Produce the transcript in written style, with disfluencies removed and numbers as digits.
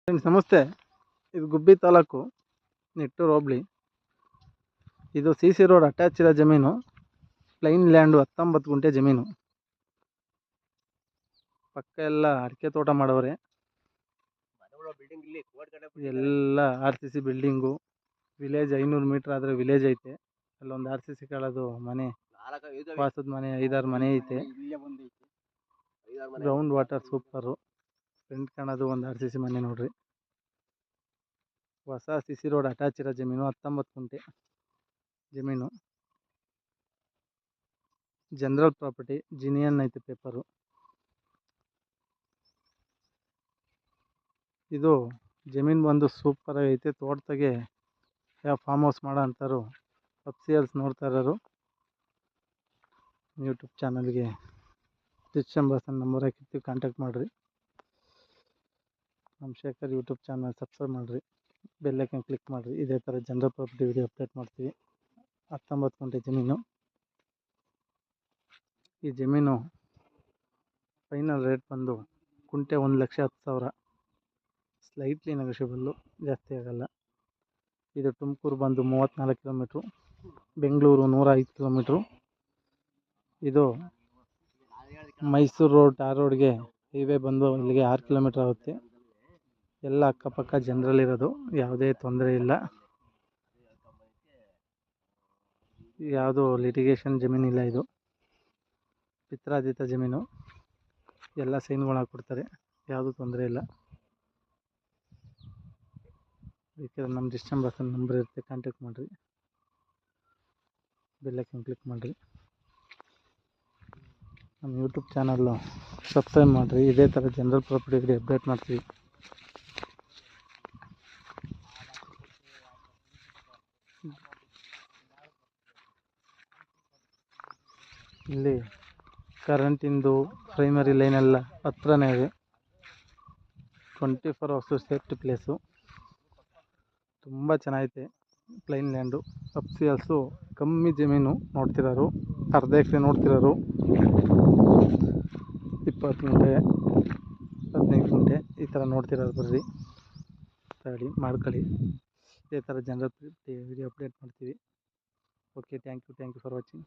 Friends ನಮಸ್ತೆ. ಇದು ಗುಬ್ಬಿ ತಾಲೂಕು, ನಿಟ್ಟೂರು ಹೋಬಳಿ. ಇದು CC ರೋಡ್ ಅಟ್ಯಾಚ್ ಇರೋ ಜಮೀನು. ಪ್ಲೈನ್ ಲ್ಯಾಂಡು, 19 ಗುಂಟೆ ಜಮೀನು. ಪಕ್ಕ ಎಲ್ಲ ಅಡಿಕೆ ತೋಟ ಮಾಡವ್ರೆ. ಎಲ್ಲ RCC ಬಿಲ್ಡಿಂಗು. ವಿಲೇಜ್ 500 ಮೀಟ್ರ್ ಆದರೆ ವಿಲೇಜ್ ಐತೆ. ಅಲ್ಲೊಂದು RCC ಕಾಳದು ಮನೆ, ವಾಸದ ಮನೆ, 5-6 ಮನೆ ಐತೆ. Ground water super. ಫ್ರಂಟ್ ಕಾಣೋದು ಒಂದು RCC ಮನೆ ನೋಡ್ರಿ. ಹೊಸ CC ರೋಡ್ ಅಟ್ಯಾಚ್ ಇರೋ ಜಮೀನು, 19 ಗುಂಟೆ ಜಮೀನು. ಜನರಲ್ ಪ್ರಾಪರ್ಟಿ, ಜಿನಿಯನ್ ಐತೆ ಪೇಪರು. ಇದು ಜಮೀನು ಬಂದು ಸೂಪರ್ ಐತೆ. ತೋಟದಾಗೆ ಯಾವ ಫಾರ್ಮ್ ಹೌಸ್ ಮಾಡೋ ಅಂತಾರು ಅಫ್ಸಿಯಲ್ಸ್ ನೋಡ್ತಾ ಇರೋರು ಯೂಟ್ಯೂಬ್ ಚಾನಲ್ಗೆ ಡಿಸ್ಕ್ರಿಪ್ಷನ್ ನಂಬರ್ ಹಾಕಿರ್ತೀವಿ, ಕಾಂಟ್ಯಾಕ್ಟ್ ಮಾಡಿರಿ. ನಮ್ಮ ಶೇಖರ್ ಯೂಟ್ಯೂಬ್ ಚಾನಲ್ ಸಬ್ಸ್ಕ್ರೈಬ್ ಮಾಡಿರಿ, ಬೆಲ್ ಐಕನ್ ಕ್ಲಿಕ್ ಮಾಡಿರಿ. ಇದೇ ಥರ ಜನರಲ್ ಪ್ರಾಪರ್ಟಿ ವಿಡಿಯೋ ಅಪ್ಡೇಟ್ ಮಾಡ್ತೀವಿ. 19 ಗುಂಟೆ ಜಮೀನು. ಈ ಜಮೀನು ಫೈನಲ್ ರೇಟ್ ಬಂದು ಗುಂಟೆ 1,10,000. ಸ್ಲೈಟ್ಲಿ ನೆಗೋಷಿಯಬಲ್ಲು, ಜಾಸ್ತಿ ಆಗಲ್ಲ. ಇದು ತುಮಕೂರು ಬಂದು 34 ಕಿಲೋಮೀಟ್ರು, ಬೆಂಗಳೂರು 105 ಕಿಲೋಮೀಟ್ರು. ಇದು ಮೈಸೂರು ರೋಡ್, ಟಾರ್ ರೋಡ್ಗೆ ಹೈವೇ ಬಂದು ಇಲ್ಲಿಗೆ 6 ಕಿಲೋಮೀಟ್ರ್ ಆಗುತ್ತೆ. ಎಲ್ಲ ಅಕ್ಕಪಕ್ಕ ಜನರಲ್ಲಿರೋದು, ಯಾವುದೇ ತೊಂದರೆ ಇಲ್ಲ. ಯಾವುದು ಲಿಟಿಗೇಷನ್ ಜಮೀನಿಲ್ಲ. ಇದು ಪಿತ್ರಾರ್ಜಿತ ಜಮೀನು. ಎಲ್ಲ ಸೈನ್ಗಳು ಹಾಕ್ಕೊಡ್ತಾರೆ, ಯಾವುದೂ ತೊಂದರೆ ಇಲ್ಲ. ಬೇಕಿದ್ರೆ ನಮ್ಮ ಡಿಸ್ಕ್ರಿಪ್ಷನ್ ನಂಬರ್ ಇರುತ್ತೆ, ಕಾಂಟ್ಯಾಕ್ಟ್ ಮಾಡಿರಿ. ಬೆಲ್ ಐಕನ್ ಕ್ಲಿಕ್ ಮಾಡಿರಿ. ನಮ್ಮ ಯೂಟ್ಯೂಬ್ ಚಾನಲ್ಲು ಸಬ್ಸ್ಕ್ರೈಬ್ ಮಾಡಿರಿ. ಇದೇ ಥರ ಜನರಲ್ ಪ್ರಾಪರ್ಟಿ ವಿಡಿಯೋ ಅಪ್ಡೇಟ್ ಮಾಡ್ತೀವಿ. ಇಲ್ಲಿ ಕರೆಂಟಿಂದು ಪ್ರೈಮರಿ ಲೈನೆಲ್ಲ ಹತ್ರನೇ ಇದೆ. 24 ಅವರ್ಸು ಸೇಫ್ಟಿ ಪ್ಲೇಸು. ತುಂಬ ಚೆನ್ನಾಗೈತೆ. Plain land. ಅಫ್ಸಿಯಲ್ಸು ಕಮ್ಮಿ ಜಮೀನು ನೋಡ್ತಿರೋರು, ಅರ್ಧ ಎಕರೆ ನೋಡ್ತಿರೋರು, 20 ಗುಂಟೆ 15 ಗುಂಟೆ ಈ ಥರ ನೋಡ್ತಿರೋರು ಬರ್ರಿ, ತಗೊಳ್ಳಿ, ಮಾಡ್ಕೊಳ್ಳಿ. ಇದೇ ಥರ ಜನರಲ್ ವಿಡಿಯೋ ಅಪ್ಡೇಟ್ ಮಾಡ್ತೀವಿ. Okay, thank you for watching.